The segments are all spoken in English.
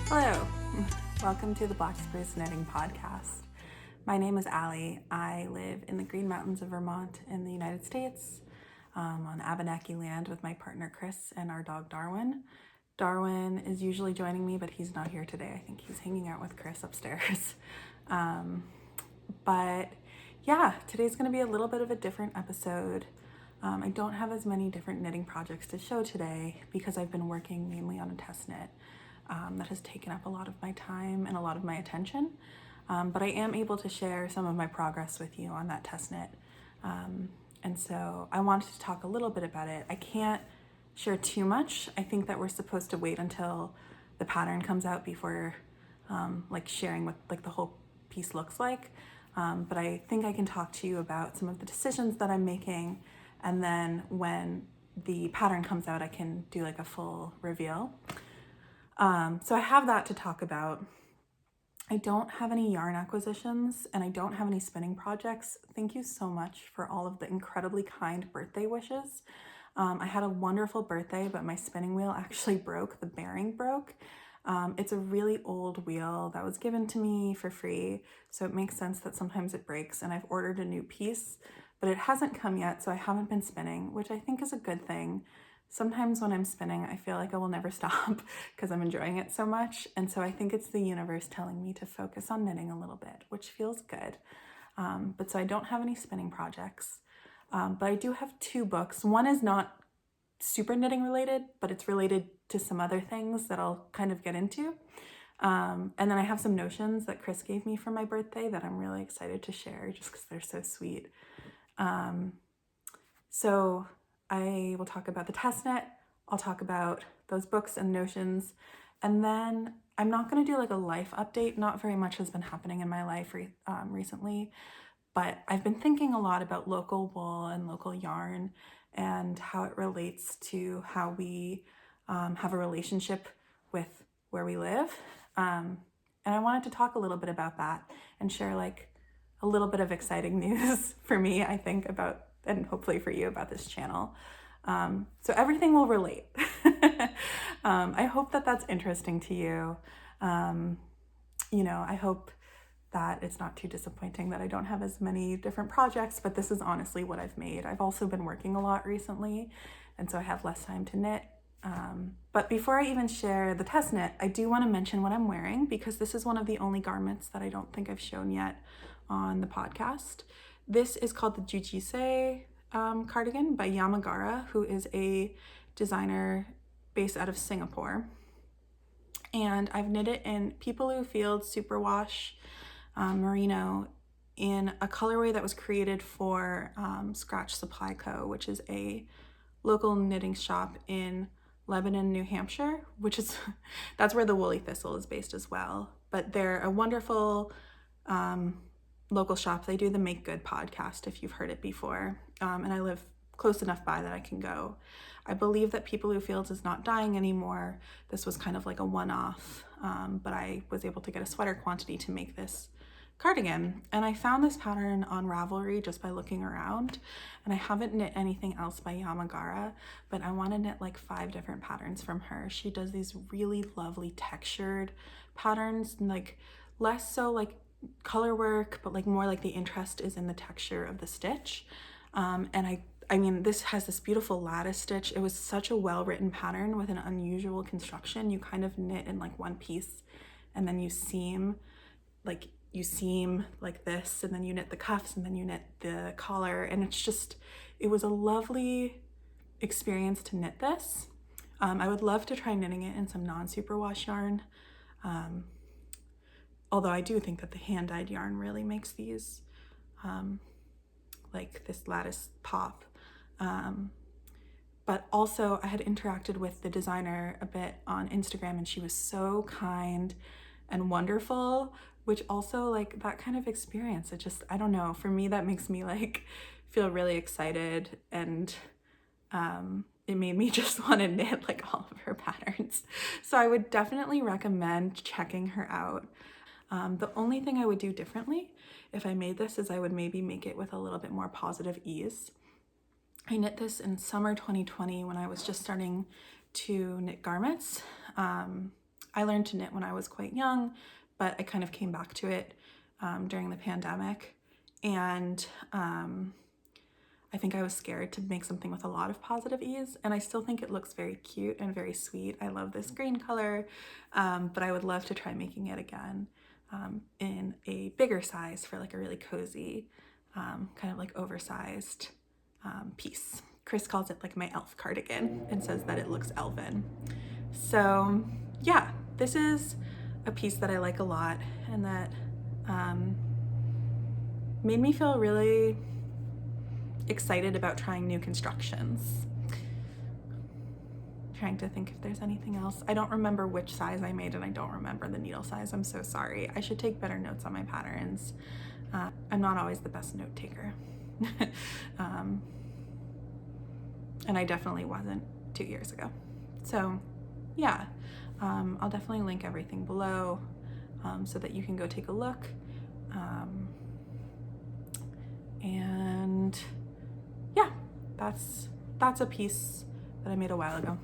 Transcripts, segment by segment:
Hello, welcome to the Black Spruce Knitting Podcast. My name is Allie. I live in the Green Mountains of Vermont in the United States, on Abenaki land with my partner Chris and our dog Darwin. Darwin is usually joining me, but he's not here today. I think he's hanging out with Chris upstairs. But yeah, today's going to be a little bit of a different episode. I don't have as many different knitting projects to show today because I've been working mainly on a test knit that has taken up a lot of my time and a lot of my attention. But I am able to share some of my progress with you on that test knit. And so I wanted to talk a little bit about it. I can't share too much. I think that we're supposed to wait until the pattern comes out before sharing what the whole piece looks like. But I think I can talk to you about some of the decisions that I'm making, and then when the pattern comes out, I can do a full reveal. So I have that to talk about. I don't have any yarn acquisitions and I don't have any spinning projects. Thank you so much for all of the incredibly kind birthday wishes. I had a wonderful birthday, but my spinning wheel actually broke. The bearing broke. It's a really old wheel that was given to me for free, so it makes sense that sometimes it breaks, and I've ordered a new piece, but it hasn't come yet, so I haven't been spinning, which I think is a good thing. Sometimes when I'm spinning, I feel like I will never stop because I'm enjoying it so much, and so I think it's the universe telling me to focus on knitting a little bit, which feels good. But so I don't have any spinning projects, but I do have 2 books. One is not super knitting related, but it's related to some other things that I'll kind of get into. And then I have some notions that Chris gave me for my birthday that I'm really excited to share just because they're so sweet. So I will talk about the test knit. I'll talk about those books and notions. And then I'm not going to do a life update. Not very much has been happening in my life recently, but I've been thinking a lot about local wool and local yarn and how it relates to how we have a relationship with where we live. And I wanted to talk a little bit about that and share a little bit of exciting news for me, I think, about, and hopefully for you, about this channel. So everything will relate. I hope that that's interesting to you. I hope that it's not too disappointing that I don't have as many different projects, but this is honestly what I've made. I've also been working a lot recently, and so I have less time to knit. But before I even share the test knit, I do want to mention what I'm wearing because this is one of the only garments that I don't think I've shown yet on the podcast. This is called the Jiu-Jise cardigan by Yamagara, who is a designer based out of Singapore. And I've knit it in Peepaloo Field Superwash merino in a colorway that was created for Scratch Supply Co., which is a local knitting shop in Lebanon, New Hampshire, which is, that's where the Woolly Thistle is based as well. But they're a wonderful local shop. They do the Make Good podcast, if you've heard it before. And I live close enough by that I can go. I believe that Peepaloo Fields is not dying anymore. This was kind of like a one-off, but I was able to get a sweater quantity to make this cardigan. And I found this pattern on Ravelry just by looking around, and I haven't knit anything else by Yamagara, but I want to knit 5 different patterns from her. She does these really lovely textured patterns, and less so color work, but more the interest is in the texture of the stitch. And I mean, this has this beautiful lattice stitch. It was such a well-written pattern with an unusual construction. You kind of knit in one piece, and then you seam like this, and then you knit the cuffs, and then you knit the collar, and it was a lovely experience to knit this. I would love to try knitting it in some non-superwash yarn, although I do think that the hand-dyed yarn really makes these this lattice pop. But also I had interacted with the designer a bit on Instagram, and she was so kind and wonderful, which also that kind of experience, I don't know, for me that makes me feel really excited, and it made me just want to knit all of her patterns. So I would definitely recommend checking her out. The only thing I would do differently if I made this is I would maybe make it with a little bit more positive ease. I knit this in summer 2020 when I was just starting to knit garments. I learned to knit when I was quite young, but I kind of came back to it during the pandemic. And I think I was scared to make something with a lot of positive ease, and I still think it looks very cute and very sweet. I love this green color, but I would love to try making it again in a bigger size for like a really cozy, kind of like oversized piece. Chris calls it like my elf cardigan and says that it looks elven. So yeah, this is a piece that I like a lot and that made me feel really excited about trying new constructions. Trying to think if there's anything else. I don't remember which size I made and I don't remember the needle size. I'm so sorry. I should take better notes on my patterns. I'm not always the best note taker. And I definitely wasn't 2 years ago. So yeah, I'll definitely link everything below so that you can go take a look. And yeah, that's a piece that I made a while ago.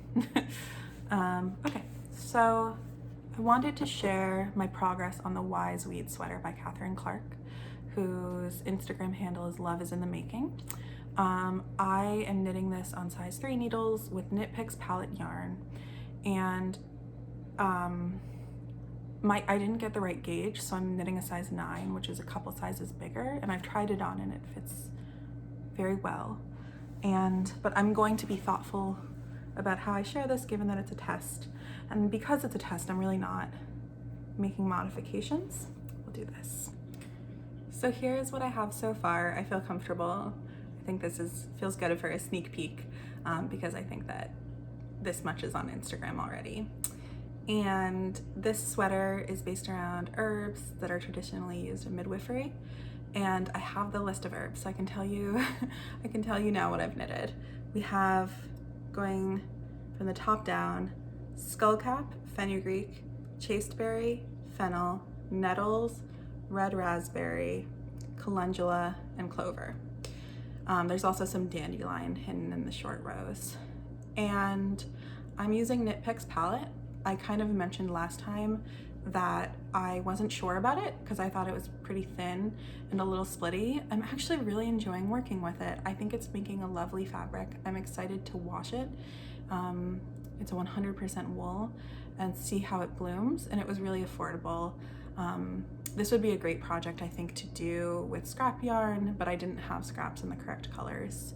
Okay, so I wanted to share my progress on the Wise Weed sweater by Catherine Clark, whose Instagram handle is Love is in the Making. I am knitting this on size 3 needles with Knit Picks palette yarn, and I didn't get the right gauge, so I'm knitting a size 9, which is a couple sizes bigger, and I've tried it on and it fits very well. But I'm going to be thoughtful about how I share this, given that it's a test. And because it's a test, I'm really not making modifications. We'll do this. So here's what I have so far. I feel comfortable. I think this feels good for a sneak peek because I think that this much is on Instagram already. And this sweater is based around herbs that are traditionally used in midwifery. And I have the list of herbs, so I can tell you now what I've knitted. We have, going from the top down, skullcap, fenugreek, chasteberry, fennel, nettles, red raspberry, calendula, and clover. There's also some dandelion hidden in the short rows. And I'm using Knit Picks palette. I kind of mentioned last time that I wasn't sure about it because I thought it was pretty thin and a little splitty. I'm actually really enjoying working with it. I think it's making a lovely fabric. I'm excited to wash it. It's a 100% wool and see how it blooms, and it was really affordable. This would be a great project, I think, to do with scrap yarn, but I didn't have scraps in the correct colors.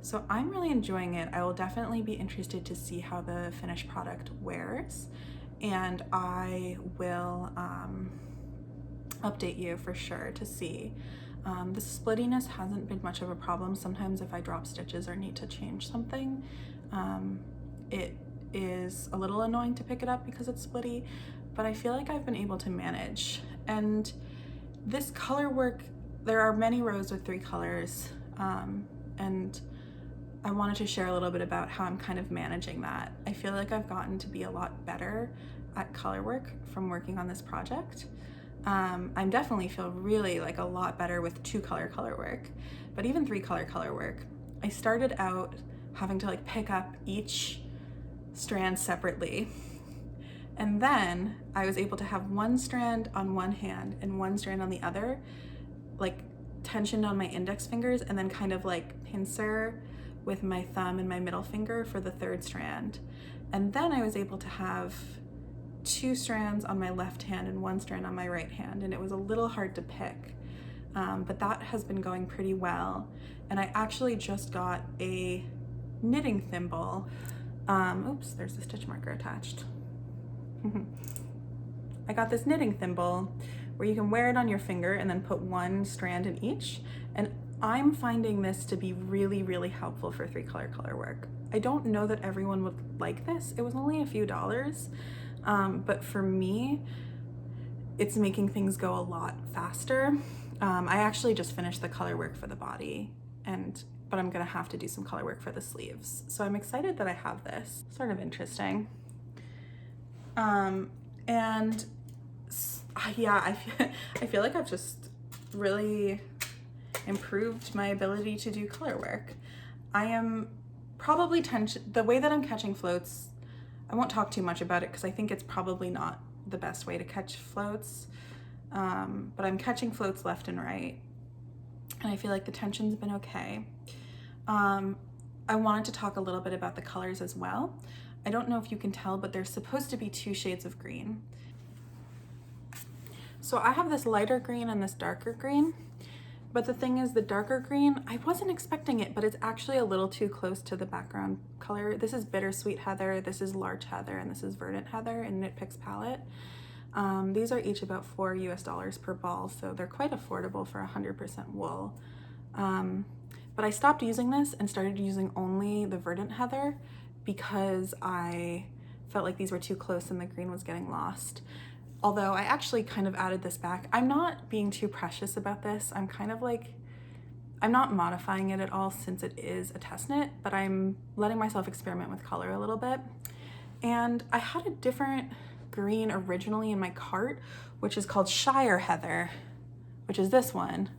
So I'm really enjoying it. I will definitely be interested to see how the finished product wears, and I will update you for sure to see. The splittiness hasn't been much of a problem. Sometimes if I drop stitches or need to change something, it is a little annoying to pick it up because it's splitty, but I feel like I've been able to manage. And this color work, there are many rows with 3 colors, and I wanted to share a little bit about how I'm kind of managing that. I feel like I've gotten to be a lot better at color work from working on this project. I definitely feel really like a lot better with 2-color color work, but even 3-color color work. I started out having to like pick up each strand separately, and then I was able to have 1 strand on one hand and 1 strand on the other, like tensioned on my index fingers, and then kind of like pincer with my thumb and my middle finger for the 3rd strand. And then I was able to have 2 strands on my left hand and 1 strand on my right hand, and it was a little hard to pick, but that has been going pretty well. And I actually just got a knitting thimble. Oops, there's a stitch marker attached. I got this knitting thimble where you can wear it on your finger and then put 1 strand in each, and I'm finding this to be really, really helpful for 3-color color work. I don't know that everyone would like this. It was only a few dollars, but for me, it's making things go a lot faster. I actually just finished the color work for the body, but I'm gonna have to do some color work for the sleeves. So I'm excited that I have this. Sort of interesting. And yeah, I feel like I've just really improved my ability to do color work. I am probably the way that I'm catching floats, I won't talk too much about it because I think it's probably not the best way to catch floats, but I'm catching floats left and right, and I feel like the tension's been okay. I wanted to talk a little bit about the colors as well. I don't know if you can tell, but there's supposed to be 2 shades of green. So I have this lighter green and this darker green, but the thing is, the darker green, I wasn't expecting it, but it's actually a little too close to the background color. This is Bittersweet Heather, this is Larch Heather, and this is Verdant Heather in Knit Picks palette. These are each about $4 US per ball, so they're quite affordable for 100% wool. But I stopped using this and started using only the Verdant Heather because I felt like these were too close and the green was getting lost. Although I actually kind of added this back. I'm not being too precious about this. I'm kind of like, I'm not modifying it at all since it is a test knit, but I'm letting myself experiment with color a little bit. And I had a different green originally in my cart, which is called Shire Heather, which is this one.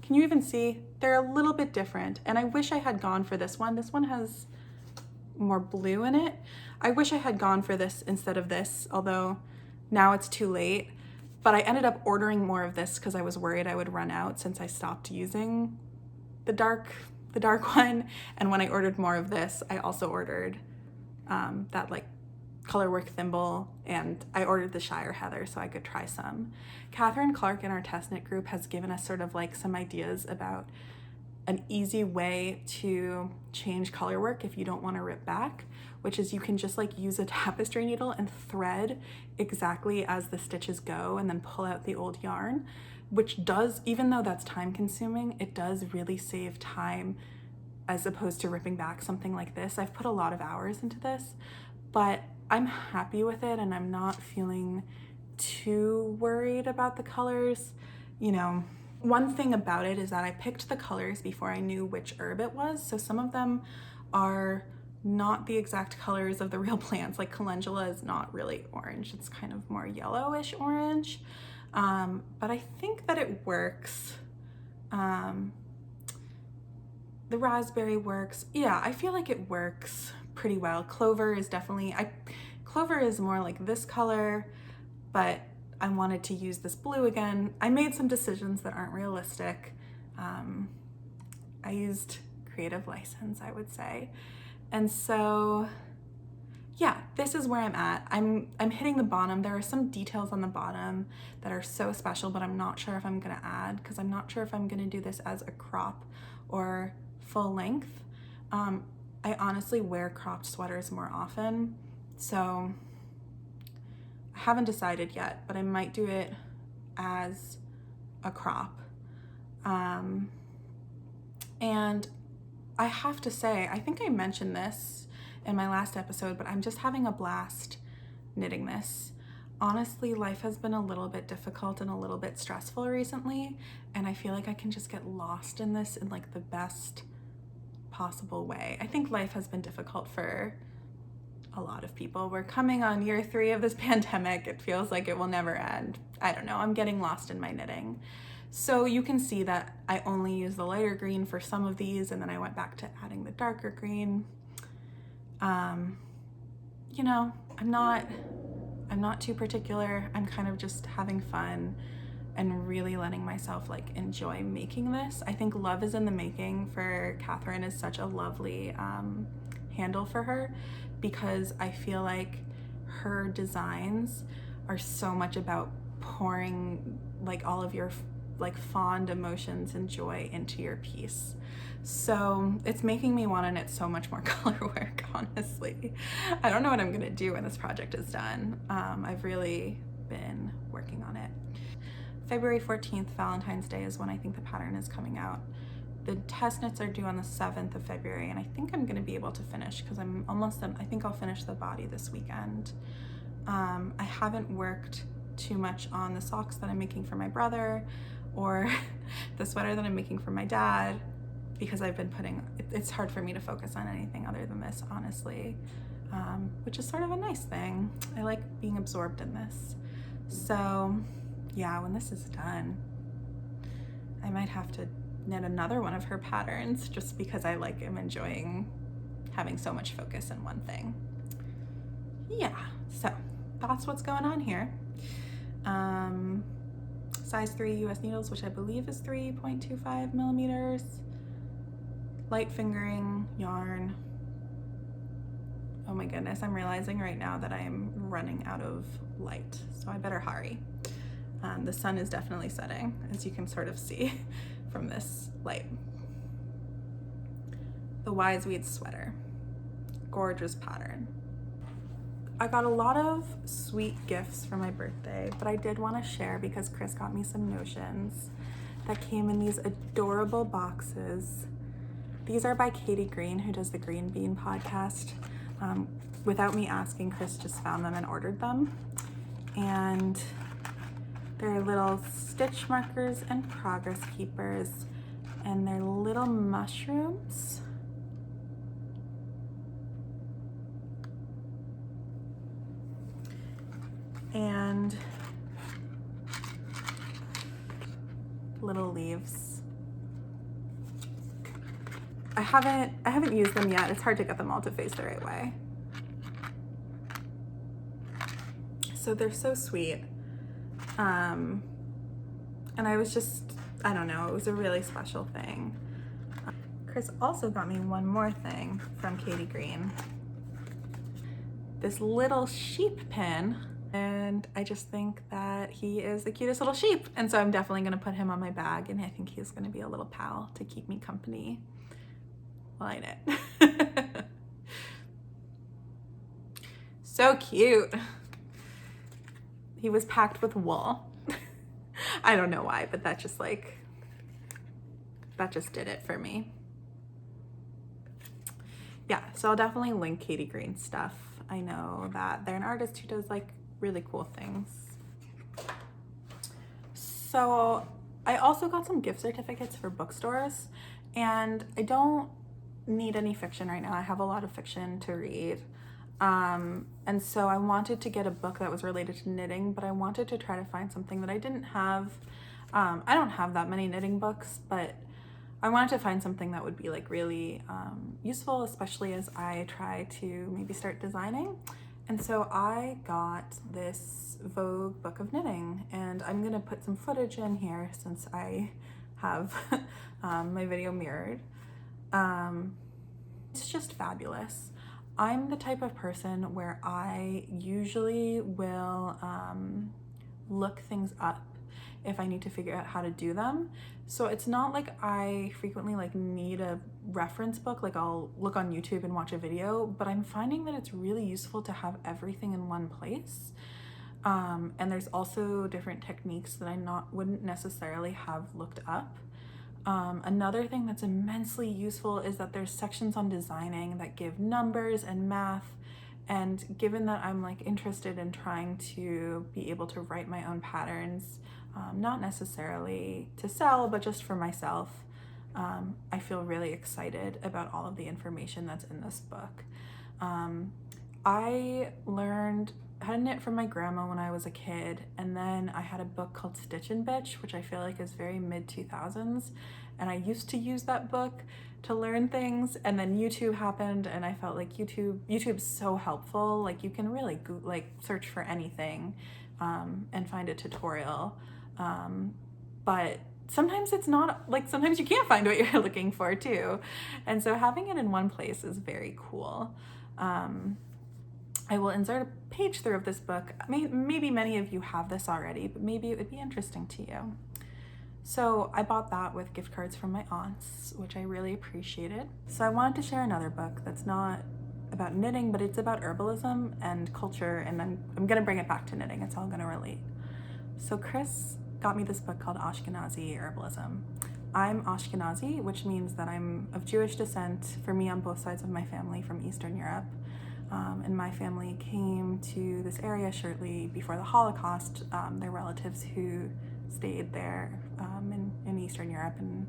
Can you even see? They're a little bit different, and I wish I had gone for this one. This one has more blue in it. I wish I had gone for this instead of this, although now it's too late. But I ended up ordering more of this because I was worried I would run out since I stopped using the dark one. And when I ordered more of this, I also ordered that like colorwork thimble, and I ordered the Shire Heather so I could try some. Catherine Clark in our test knit group has given us sort of like some ideas about an easy way to change colorwork if you don't want to rip back, which is you can just like use a tapestry needle and thread exactly as the stitches go and then pull out the old yarn, which does, even though that's time consuming, it does really save time as opposed to ripping back something like this. I've put a lot of hours into this, but I'm happy with it and I'm not feeling too worried about the colors. You know, one thing about it is that I picked the colors before I knew which herb it was. So some of them are not the exact colors of the real plants. Like calendula is not really orange. It's kind of more yellowish orange. But I think that it works. The raspberry works. Yeah, I feel like it works pretty well. Clover is definitely, Clover is more like this color, but I wanted to use this blue again. I made some decisions that aren't realistic. I used creative license, I would say. And so, yeah, this is where I'm at. I'm hitting the bottom. There are some details on the bottom that are so special, but I'm not sure if I'm gonna add, because I'm not sure if I'm gonna do this as a crop or full length. I honestly wear cropped sweaters more often, so I haven't decided yet, but I might do it as a crop. And I have to say, I think I mentioned this in my last episode, but I'm just having a blast knitting this. Honestly, life has been a little bit difficult and a little bit stressful recently, and I feel like I can just get lost in this in like the best possible way. I think life has been difficult for a lot of people. We're coming on year 3 of this pandemic. It feels like it will never end. I don't know, I'm getting lost in my knitting. So you can see that I only use the lighter green for some of these, and then I went back to adding the darker green. You know, I'm not too particular. I'm kind of just having fun and really letting myself like enjoy making this. I think Love is in the Making for Catherine is such a lovely handle for her, because I feel like her designs are so much about pouring like all of your like fond emotions and joy into your piece. So it's making me want to knit so much more color work, honestly. I don't know what I'm gonna do when this project is done. I've really been working on it. February 14th, Valentine's Day, is when I think the pattern is coming out. The test knits are due on the 7th of February, and I think I'm gonna be able to finish because I'm almost done. I think I'll finish the body this weekend. I haven't worked too much on the socks that I'm making for my brother or the sweater that I'm making for my dad, because I've been it's hard for me to focus on anything other than this, honestly, which is sort of a nice thing. I like being absorbed in this. So yeah, when this is done, I might have to knit another one of her patterns just because I like am enjoying having so much focus in one thing. yeah, so that's what's going on here. Size 3 US needles, which I believe is 3.25 millimeters. Light fingering, yarn. Oh my goodness, I'm realizing right now that I'm running out of light, so I better hurry. The sun is definitely setting, as you can sort of see from this light. The Wise Weed sweater, gorgeous pattern. I got a lot of sweet gifts for my birthday, but I did want to share because Chris got me some notions that came in these adorable boxes. These are by Katie Green, who does the Green Bean podcast. Without me asking, Chris just found them and ordered them. And they're little stitch markers and progress keepers, and they're little mushrooms. And little leaves. I haven't used them yet. It's hard to get them all to face the right way. So they're so sweet. And I was just, I don't know, it was a really special thing. Chris also got me one more thing from Katie Green. This little sheep pin. And I just think that he is the cutest little sheep. And so I'm definitely gonna put him on my bag, and I think he's gonna be a little pal to keep me company while I knit. So cute. He was packed with wool. I don't know why, but that just did it for me. Yeah, so I'll definitely link Katie Green's stuff. I know that they're an artist who does like really cool things. So I also got some gift certificates for bookstores, and I don't need any fiction right now. I have a lot of fiction to read. And so I wanted to get a book that was related to knitting, but I wanted to try to find something that I didn't have. I don't have that many knitting books, but I wanted to find something that would be like really useful, especially as I try to maybe start designing. And so I got this Vogue book of knitting, and I'm gonna put some footage in here since I have my video mirrored. It's just fabulous. I'm the type of person where I usually will look things up if I need to figure out how to do them. So it's not like I frequently like need a reference book, like I'll look on YouTube and watch a video, but I'm finding that it's really useful to have everything in one place. And there's also different techniques that I wouldn't necessarily have looked up. Another thing that's immensely useful is that there's sections on designing that give numbers and math. And given that I'm like interested in trying to be able to write my own patterns, not necessarily to sell, but just for myself, I feel really excited about all of the information that's in this book. I learned how to knit from my grandma when I was a kid, and then I had a book called Stitch and Bitch, which I feel like is very mid-2000s, and I used to use that book to learn things, and then YouTube happened, and I felt like YouTube's so helpful. Like you can really search for anything and find a tutorial, but sometimes it's not, like sometimes you can't find what you're looking for too, and so having it in one place is very cool. I will insert a page through of this book. Maybe many of you have this already, but maybe it would be interesting to you. So I bought that with gift cards from my aunts, which I really appreciated. So I wanted to share another book that's not about knitting, but it's about herbalism and culture, and I'm gonna bring it back to knitting. It's all gonna relate. So Chris got me this book called Ashkenazi Herbalism. I'm Ashkenazi, which means that I'm of Jewish descent, for me on both sides of my family, from Eastern Europe. And my family came to this area shortly before the Holocaust. Their relatives who stayed there in Eastern Europe and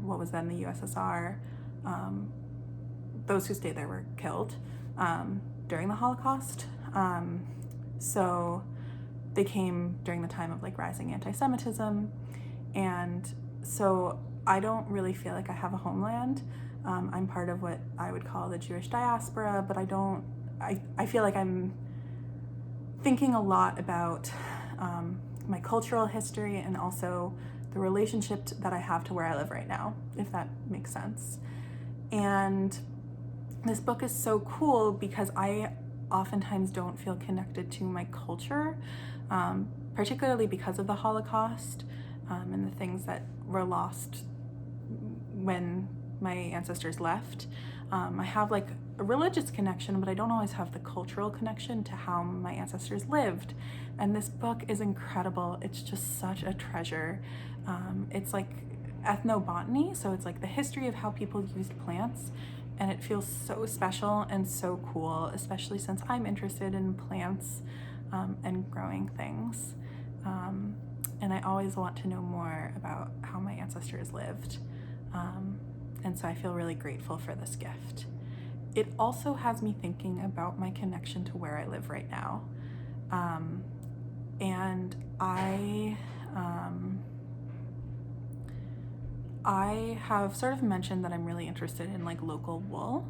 what was then the USSR, those who stayed there were killed during the Holocaust. So they came during the time of like rising anti-Semitism, and so I don't really feel like I have a homeland. I'm part of what I would call the Jewish diaspora, but I don't I feel like I'm thinking a lot about my cultural history and also the relationship that I have to where I live right now, if that makes sense. And this book is so cool because I oftentimes don't feel connected to my culture, particularly because of the Holocaust and the things that were lost when my ancestors left. I have like a religious connection, but I don't always have the cultural connection to how my ancestors lived. And this book is incredible. It's just such a treasure. It's like ethnobotany, so it's like the history of how people used plants, and it feels so special and so cool, especially since I'm interested in plants and growing things. And I always want to know more about how my ancestors lived. And so I feel really grateful for this gift. It also has me thinking about my connection to where I live right now. And I have sort of mentioned that I'm really interested in like local wool.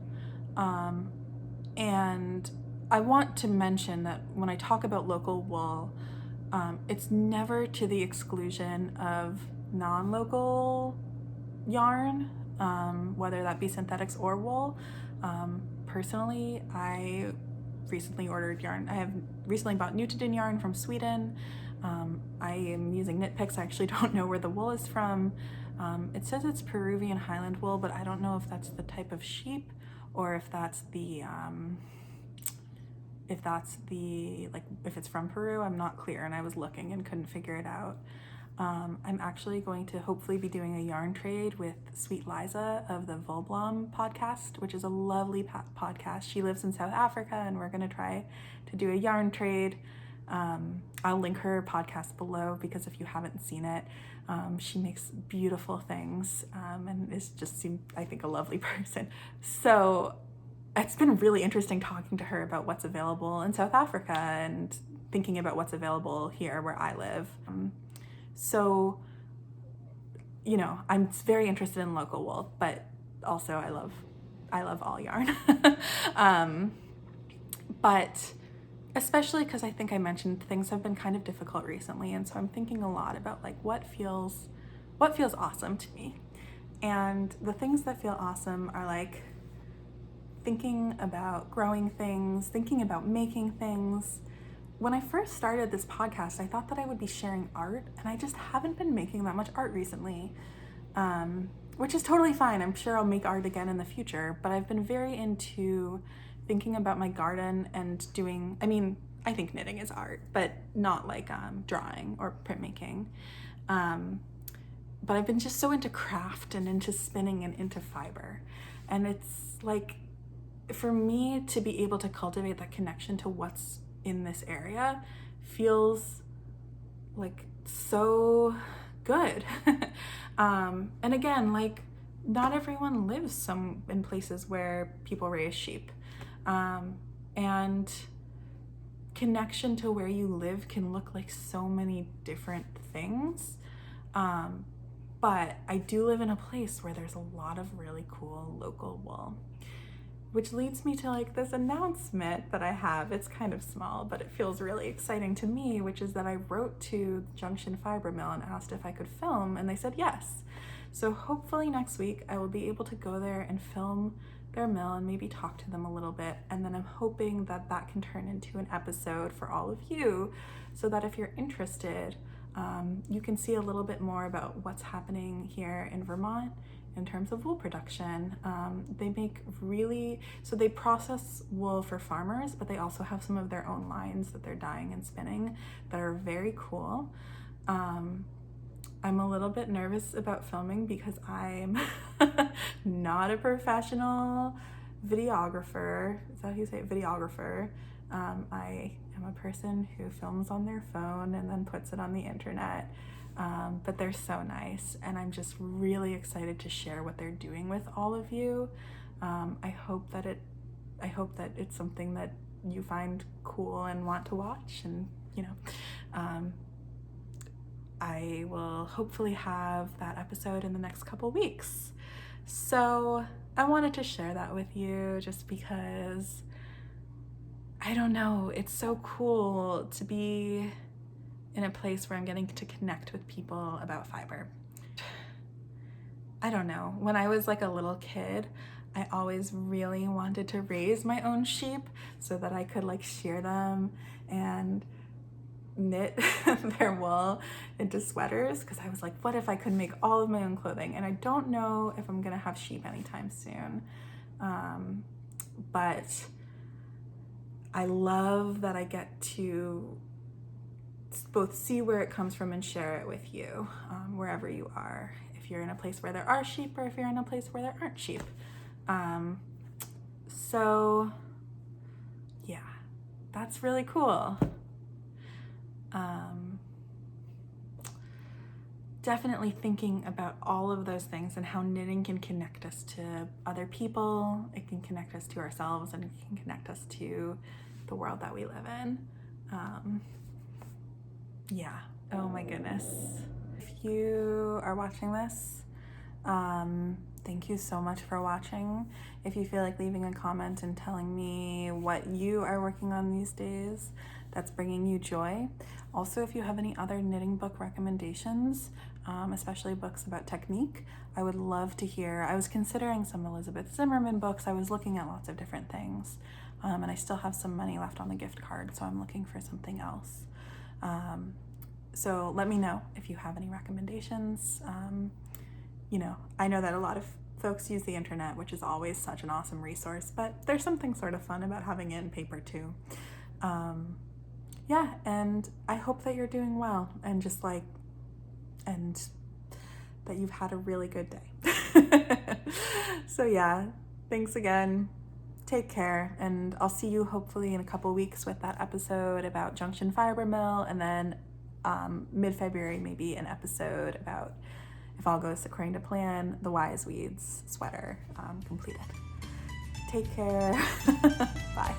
And I want to mention that when I talk about local wool, it's never to the exclusion of non-local yarn, whether that be synthetics or wool. Personally, I recently ordered yarn. I have recently bought Nutiden yarn from Sweden. I am using knit picks. I actually don't know where the wool is from. It says it's Peruvian Highland wool, but I don't know if that's the type of sheep or if that's the like if it's from Peru. I'm not clear, and I was looking and couldn't figure it out. I'm actually going to hopefully be doing a yarn trade with Sweet Liza of the Volblom podcast, which is a lovely podcast. She lives in South Africa, and we're going to try to do a yarn trade. I'll link her podcast below because if you haven't seen it, she makes beautiful things and is just, I think, a lovely person. So it's been really interesting talking to her about what's available in South Africa and thinking about what's available here where I live. So, you know, I'm very interested in local wool, but also I love all yarn. But especially because I think I mentioned things have been kind of difficult recently, and so I'm thinking a lot about like what feels awesome to me. And the things that feel awesome are like thinking about growing things, thinking about making things. When I first started this podcast, I thought that I would be sharing art, and I just haven't been making that much art recently, which is totally fine. I'm sure I'll make art again in the future, but I've been very into thinking about my garden and doing, I think knitting is art, but not like drawing or printmaking. But I've been just so into craft and into spinning and into fiber. And it's like, for me to be able to cultivate that connection to what's in this area feels like so good. And again, like not everyone lives in places where people raise sheep. And connection to where you live can look like so many different things. But I do live in a place where there's a lot of really cool local wool, which leads me to like this announcement that I have. It's kind of small, but it feels really exciting to me, which is that I wrote to Junction Fiber Mill and asked if I could film, and they said yes. So hopefully next week I will be able to go there and film their mill and maybe talk to them a little bit. And then I'm hoping that that can turn into an episode for all of you, so that if you're interested, you can see a little bit more about what's happening here in Vermont in terms of wool production. They process wool for farmers, but they also have some of their own lines that they're dyeing and spinning that are very cool. I'm a little bit nervous about filming because I'm not a professional videographer. Is that how you say it? Videographer. I am a person who films on their phone and then puts it on the internet. But they're so nice, and I'm just really excited to share what they're doing with all of you. I hope that it's something that you find cool and want to watch, and I will hopefully have that episode in the next couple weeks. So I wanted to share that with you just because I don't know, it's so cool to be in a place where I'm getting to connect with people about fiber. I don't know, when I was like a little kid, I always really wanted to raise my own sheep so that I could like shear them and knit their wool into sweaters, because I was like, what if I could make all of my own clothing? And I don't know if I'm gonna have sheep anytime soon, but I love that I get to both see where it comes from and share it with you, wherever you are, if you're in a place where there are sheep or if you're in a place where there aren't sheep. So yeah, that's really cool. Definitely thinking about all of those things and how knitting can connect us to other people, it can connect us to ourselves, and it can connect us to the world that we live in. Yeah, oh my goodness. If you are watching this, thank you so much for watching. If you feel like leaving a comment and telling me what you are working on these days that's bringing you joy. Also, if you have any other knitting book recommendations, especially books about technique, I would love to hear. I was considering some Elizabeth Zimmerman books. I was looking at lots of different things, and I still have some money left on the gift card, so I'm looking for something else. So let me know if you have any recommendations. You know, I know that a lot of folks use the internet, which is always such an awesome resource, but there's something sort of fun about having it in paper too. Yeah, and I hope that you're doing well and just like, and that you've had a really good day. So yeah, thanks again. Take care, and I'll see you hopefully in a couple weeks with that episode about Junction Fiber Mill, and then mid-February maybe an episode about, if all goes according to plan, the Wise Weeds sweater completed. Take care. Bye.